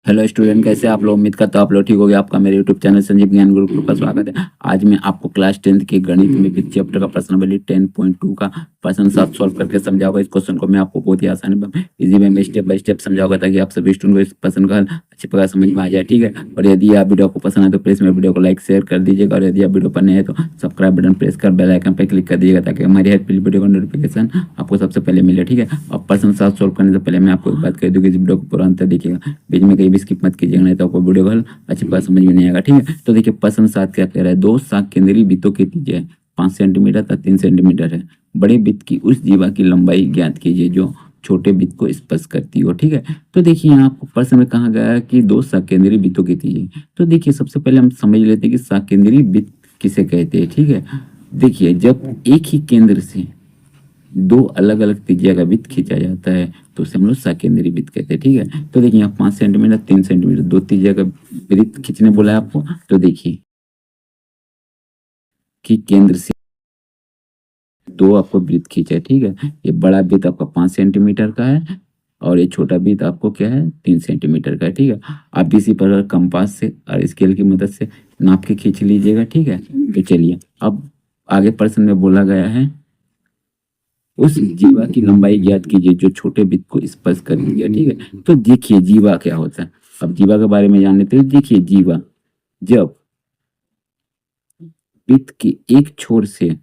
Hello student, कैसे आप लोग? उम्मीद करता हूँ आप लोग ठीक हो गए। आपका मेरे यूट्यूब चैनल संजीव ज्ञान गुरुकुल पर स्वागत है। आज मैं आपको क्लास 10th के गणित में वित्त चैप्टर का प्रश्न नंबर 10.2 का प्रश्न 7 सॉल्व करके समझाऊंगा। इस क्वेश्चन को मैं आपको बहुत ही आसानी इजी वे में स्टेप बाय स्टेप समझाऊंगा ताकि आप सभी स्टूडेंट को इस प्रश्न का हल अच्छी प्रकार समझ में आ जाए। ठीक है, और यदि आप वीडियो को पसंद आए तो प्लीज मेरे वीडियो को लाइक शेयर कर दीजिएगा, और यदि आप वीडियो पर नए हैं तो सब्सक्राइब बटन प्रेस कर बेल आइकन पर क्लिक कर दीजिएगा ताकि हमारी हर वीडियो का नोटिफिकेशन आपको सबसे पहले मिले। ठीक है, और प्रश्न 7 सॉल्व करने से पहले मैं आपको एक बात कह दूँ कि इस वीडियो को पूरा अंत तक देखिएगा, बीच में कहीं भी स्किप मत कीजिएगा, नहीं तो आपको वीडियो का अच्छी बात समझ में नहीं आएगा। ठीक है, तो देखिए प्रश्न 7 क्या कह रहा है। दो साग केंद्रीय वृत्तों की त्रिज्या 5 सेंटीमीटर तक 3 सेंटीमीटर है। बड़े वृत्त की उस जीवा की लंबाई ज्ञात कीजिए जो छोटे वृत्त को स्पर्श करती हो। ठीक है, तो देखिए यहाँ आपको प्रश्न में कहा गया है कि दो साकेंद्रीय वृत्तों की त्रिज्या। तो देखिए सबसे पहले हम समझ लेते हैं कि साकेंद्रीय वृत्त किसे कहते हैं। ठीक है, देखिए जब एक ही केंद्र से दो अलग अलग त्रिज्या का वृत्त खींचा जाता है तो उसे हम लोग साकेंद्रीय वृत्त कहते हैं। ठीक है, तो देखिए यहाँ 5 सेंटीमीटर 3 सेंटीमीटर दो त्रिज्या का वृत्त खींचने बोला है आपको। तो देखिए कि केंद्र से दो आपको वृत्त खींचा है। ठीक है, ये बड़ा वृत्त आपका 5 सेंटीमीटर का है और ये छोटा वृत्त आपको क्या है 3 सेंटीमीटर का है। ठीक है, आप इसी पर कंपास से और स्केल की मदद से नाप के खींच लीजिएगा। ठीक है, तो चलिए अब आगे प्रश्न में बोला गया है उस जीवा की लंबाई ज्ञात कीजिए जो छोटे वृत्त को स्पर्श कर दिया। ठीक है, तो देखिए जीवा क्या होता है। अब जीवा के बारे में जान लेते हैं। देखिए जीवा जब वृत्त के एक छोर से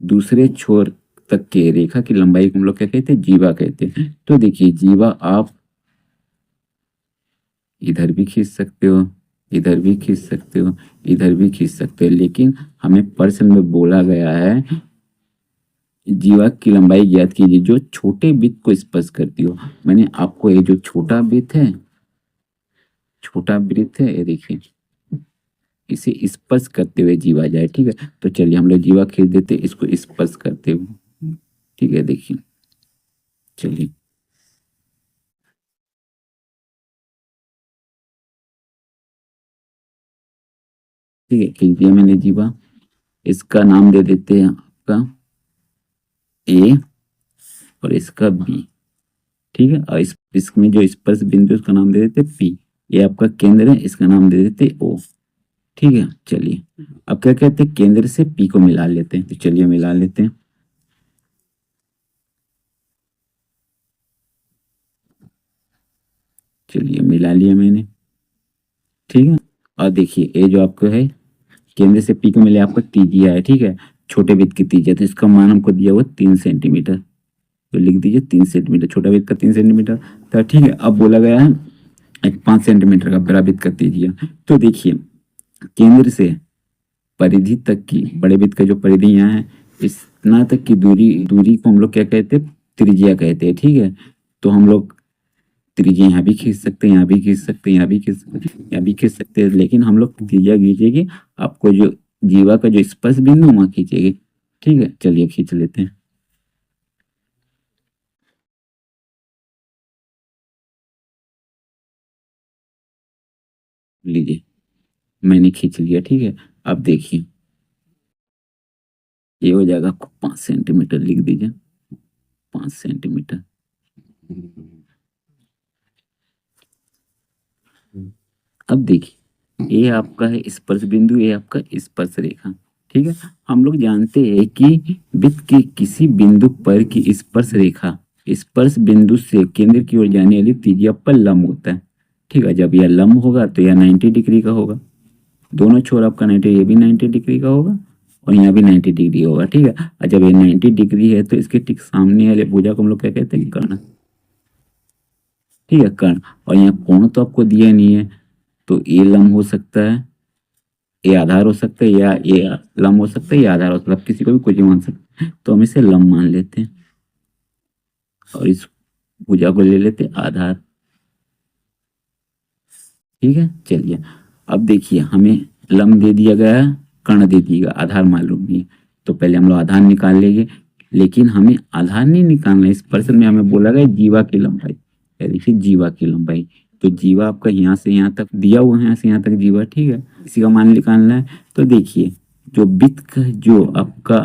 दूसरे छोर तक के रेखा की लंबाई को हम लोग क्या कहते हैं, जीवा कहते हैं। तो देखिए जीवा आप इधर भी खींच सकते हो, इधर भी खींच सकते हो, इधर भी खींच सकते हो, लेकिन हमें प्रश्न में बोला गया है जीवा की लंबाई ज्ञात कीजिए जो छोटे वृत्त को स्पर्श करती हो। मैंने आपको ये जो छोटा वृत्त है, छोटा वृत्त है, ये देखिए इसे स्पर्श करते हुए जीवा जाए। ठीक है, तो चलिए हम लोग जीवा खींच देते इसको स्पर्श करते हुए। ठीक है, देखिए चलिए ठीक है खींच दिया मैंने जीवा। इसका नाम दे देते हैं आपका ए और इसका बी। ठीक है, और इसमें जो स्पर्श बिंदु उसका नाम दे देते पी। ये आपका केंद्र है, इसका नाम दे देते ओ। ठीक है, चलिए अब क्या कहते हैं केंद्र से पी को मिला लेते हैं। तो चलिए मिला लेते हैं। चलिए मिला लिया मैंने। ठीक है, और देखिए ये जो आपको है केंद्र से पी को मिले आपको त्रिज्या है। ठीक है, छोटे वृत्त की त्रिज्या, तो इसका मान हमको दिया हुआ 3 सेंटीमीटर। तो लिख दीजिए 3 सेंटीमीटर, छोटा वृत्त का 3 सेंटीमीटर। तो ठीक है, अब बोला गया है एक 5 सेंटीमीटर का बड़ा वृत्त का त्रिज्या। तो देखिए केंद्र से परिधि तक की बड़े वृत्त का जो परिधि यहाँ है इतना तक की दूरी दूरी को हम लोग क्या कहते हैं, त्रिज्या कहते हैं। ठीक है, तो हम लोग त्रिज्या यहाँ भी खींच सकते हैं, यहाँ भी खींच सकते हैं, यहाँ भी खींच सकते हैं, यहाँ भी खींच सकते हैं, लेकिन हम लोग त्रिज्या खींचेगी आपको जो जीवा का जो स्पर्श बिंदु वहां खींचेगी। ठीक है, चलिए खींच लेते हैं। लीजिए मैंने खींच लिया। ठीक है, अब देखिए ये हो जाएगा आपको 5 सेंटीमीटर, लिख दीजिए 5 सेंटीमीटर। अब देखिए ये आपका है स्पर्श बिंदु, ये आपका स्पर्श रेखा। ठीक है, हम लोग जानते हैं कि वृत्त के किसी बिंदु पर की स्पर्श रेखा स्पर्श बिंदु से केंद्र की ओर जाने वाली त्रिज्या पर लंब होता है। ठीक है, जब यह लंब होगा तो यह 90 डिग्री का होगा। दोनों छोर आपका 90, ये भी 90 डिग्री का होगा और यहाँ भी 90 डिग्री होगा। ठीक है, और जब ये 90 डिग्री है तो इसके ठीक सामने वाले भुजा को हम लोग क्या कहते हैं, कर्ण। ठीक है, कर्ण। और यहाँ कोण तो आपको दिया नहीं है, तो ये लंब हो सकता है, ये आधार हो सकता है, या ये लंब हो सकता है, या आधार हो सकता है। आप किसी को भी कुछ भी मान सकते हैं, तो हम इसे लंब मान लेते हैं और इस भुजा को ले लेते हैं आधार। ठीक है, चलिए अब देखिए हमें लंब दे दिया गया है, कर्ण दे दिएगा, आधार मालूम नहीं है। तो पहले हम लोग आधार निकाल लेंगे, लेकिन हमें आधार नहीं निकालना है। इस प्रश्न में हमें बोला गया जीवा की लंबाई। देखिए जीवा की लंबाई, तो जीवा आपका यहाँ से यहाँ तक दिया हुआ है, यहाँ से यहाँ तक जीवा। ठीक है, इसी का मान निकालना है। तो देखिए जो वृत्त का जो आपका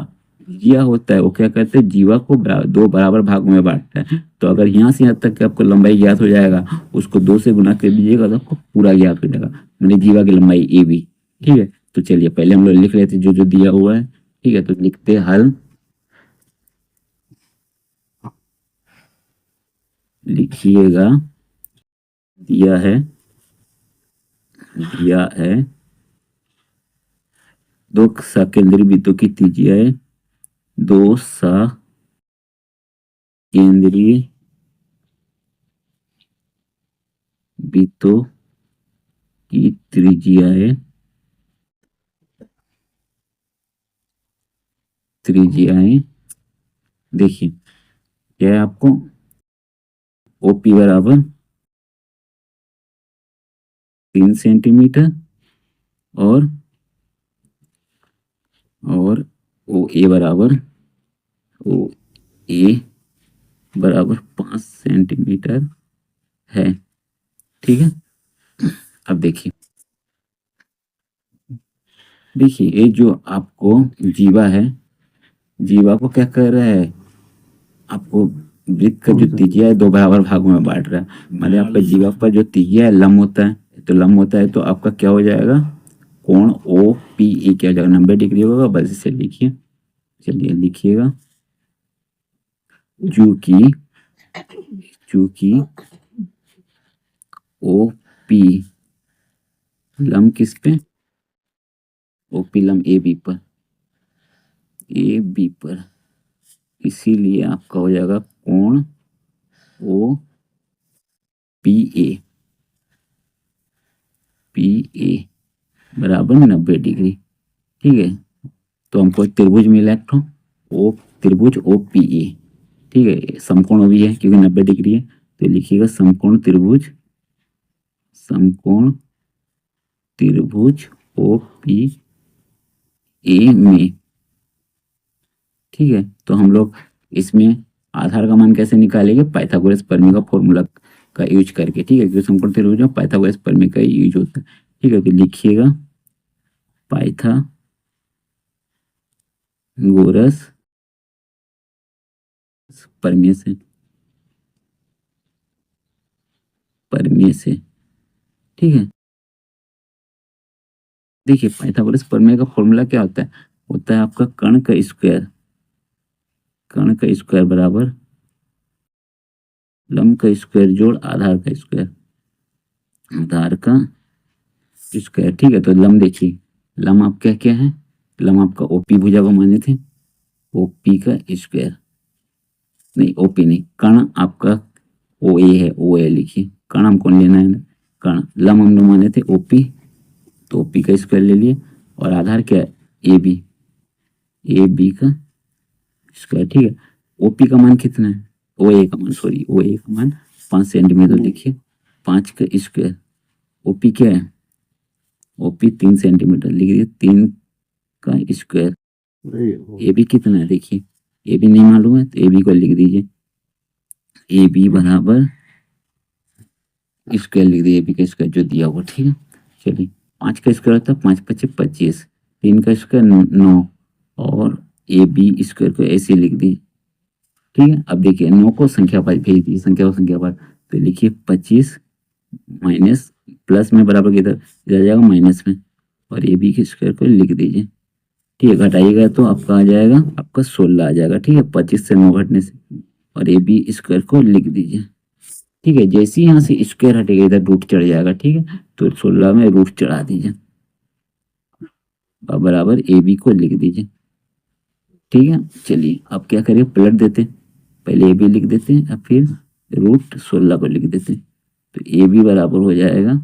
जीवा होता है वो क्या करते हैं, जीवा को दो बराबर भागों में बांटता है। तो अगर यहाँ से यहाँ तक कि आपको लंबाई ज्ञात हो जाएगा, उसको 2 से गुना कर दीजिएगा तो आपको पूरा ज्ञात हो जाएगा, मैंने जीवा की लंबाई ए बी। ठीक है, तो चलिए पहले हम लोग लिख लेते जो जो दिया हुआ है। ठीक है, तो लिखते हल, लिखिएगा, दिया है, दिया है, दो सकेंद्री वृत्तों की त्रिज्याएं, दो सकेंद्रीय वृत्तों की त्रिज्याएं, त्रिज्याएं देखिए क्या है आपको, ओपी बराबर 3 सेंटीमीटर और ओ ए बराबर, ओ ए बराबर 5 सेंटीमीटर है। ठीक है, अब देखिए, देखिए ये जो आपको जीवा है, जीवा को क्या कर रहा है, आपको वृत्त का जो त्रिज्या है 2 बराबर भागों में बांट रहा है। मतलब आपका जीवा पर जो त्रिज्या है लंब होता है, तो लंब होता है तो आपका क्या हो जाएगा, कोण ओ पी ए क्या हो जाएगा, 90 डिग्री होगा। बस इसे लिखिए, चलिए लिखिएगा, चूंकि चूंकि ओ पी लंब किस पे, ओ पी लंब ए बी पर, ए बी पर, इसीलिए आपका हो जाएगा कोण O P A, P A बराबर 90 डिग्री। ठीक है, तो हमको एक त्रिभुज मिला एक ठो, ओ त्रिभुज ओ पी ए। ठीक है, समकोण भी है क्योंकि 90 डिग्री है, तो लिखिएगा समकोण त्रिभुज, समकोण त्रिभुज ओ पी ए में। ठीक है, तो हम लोग इसमें आधार का मान कैसे निकालेंगे, पाइथागोरस प्रमेय का फॉर्मूला का यूज करके। ठीक है, क्योंकि समकोण त्रिभुज में पाइथागोरस प्रमेय का यूज होता है। ठीक है, तो लिखिएगा पाइथागोरस प्रमेय से, प्रमेय से। ठीक है, देखिए पाइथागोरस प्रमेय का फॉर्मूला क्या होता है आपका कर्ण का स्क्वायर, कर्ण का स्क्वायर बराबर लंब का स्क्वायर जोड़ आधार का स्क्वायर, आधार का स्क्वायर। ठीक है, तो लंब देखिए, लंब आप क्या क्या है, लंब आपका ओपी भुजा को माने थे, ओपी का स्क्वायर, नहीं ओपी नहीं, कर्ण आपका ओ ए है, ओ ए लिखिए, कर्ण हमको लेना है ना, कर्ण लंब हम लोग माने थे ओपी, तो ओपी का स्क्वायर ले लिए, और आधार क्या है ए बी, ए बी का स्क्वायर। ठीक है, ओपी का मान कितना है, ओ ए का मान, सॉरी ओ ए का मान 5 सेंटीमीटर लिखिए, 5 का स्क्वायर, ओपी क्या है, ओपी 3 सेंटीमीटर लिख दिए, 3 का स्क्वायर, ए बी कितना है देखिए, ए बी नहीं मालूम है तो ए बी को लिख दीजिए, ए बी बराबर स्क्वायर लिख दिए, ए बी का स्क्वायर जो दिया हुआ। ठीक है, चलिए 5 का स्क्वायर होता है 5 पच्चीस 25, 3 का स्क्वायर 9, और ए बी स्क्वायर को ऐसे लिख दी। ठीक है, अब देखिए 9 को संख्या पर भेज दीजिए, संख्या को संख्या पर, तो लिखिए 25 माइनस, प्लस में बराबर किधर इधर जाएगा माइनस में, और ए बी के स्क्वायर को लिख दीजिए। ठीक है, घटाइएगा तो आपका आ जाएगा, आपका 16 आ जाएगा। ठीक है, 25 से 9 घटने से, और ए बी स्क्वायर को लिख दीजिए। ठीक है, जैसे ही यहाँ से स्क्वायर हटेगा इधर रूट चढ़ जाएगा। ठीक है, तो 16 में रूट चढ़ा दीजिए और बराबर ए बी को लिख दीजिए। ठीक है, चलिए अब क्या करें, पलट देते, पहले ए बी लिख देते हैं और फिर रूट 16 को लिख देते हैं, तो ए बी बराबर हो जाएगा,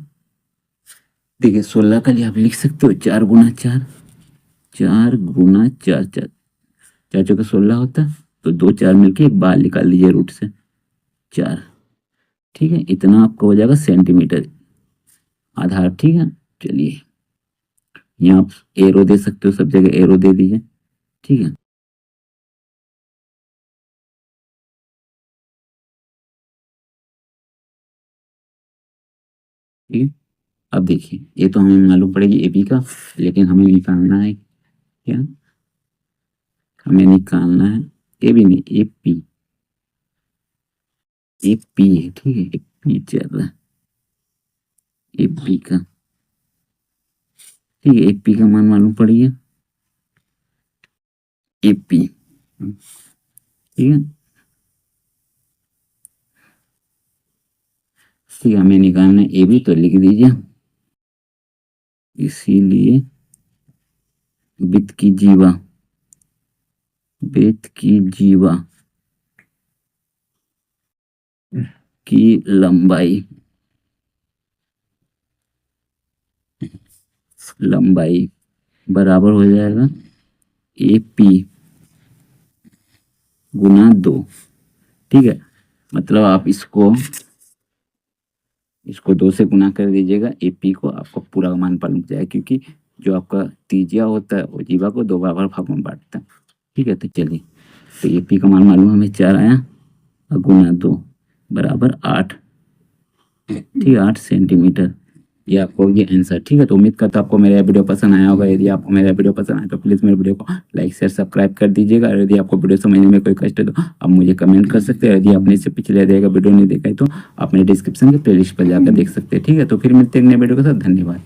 देखिए 16 का लिए आप लिख सकते हो 4 गुना 4, 4 गुना 4, 4 4 चौके 16 होता है, तो 2 4 मिलके एक बार निकाल लीजिए रूट से 4। ठीक है, इतना आपका हो जाएगा सेंटीमीटर आधार। ठीक है, चलिए यहाँ आप एरो दे सकते हो, सब जगह एरो दे दीजिए। ठीक है, ठीक है, अब देखिए ये तो हमें मालूम पड़ेगी ए बी का, लेकिन हमें निकालना है क्या, हमें निकालना है, ए भी नहीं, एपी, एपी है, ठीक है, एपी चल रहा है, एपी का, ठीक है, एपी का मान मालूम पड़ी है, एपी, ठीक है, ठीक है, हमें निकालना है ए बी, तो लिख दीजिए, इसीलिए वृत्त की जीवा, वृत्त की जीवा की लंबाई, लंबाई बराबर हो जाएगा ए पी गुना 2, ठीक है, मतलब आप इसको 2 से गुना कर दीजिएगा, एपी को आपको पूरा मान मालूम जाएगा, क्योंकि जो आपका त्रिज्या होता है वो जीवा को 2 बराबर भागों में बांटता है, ठीक है। तो चलिए, तो एपी का मान मालूम हमें 4 आया और गुना 2 बराबर 8, ठीक है, 8 सेंटीमीटर, ये आपको ये आंसर, ठीक है। तो उम्मीद करता हूं आपको मेरा वीडियो पसंद आया होगा। यदि आपको मेरा वीडियो पसंद आया तो प्लीज़ मेरे वीडियो को लाइक शेयर सब्सक्राइब कर दीजिएगा, और यदि आपको वीडियो समझने में कोई कष्ट है तो आप मुझे कमेंट कर सकते हैं। यदि आपने इससे पिछले वीडियो नहीं देखा है तो आप मेरे डिस्क्रिप्शन के प्लेलिस्ट पर जाकर देख सकते हैं, ठीक है। तो फिर मिलते हैं नए वीडियो के साथ, धन्यवाद।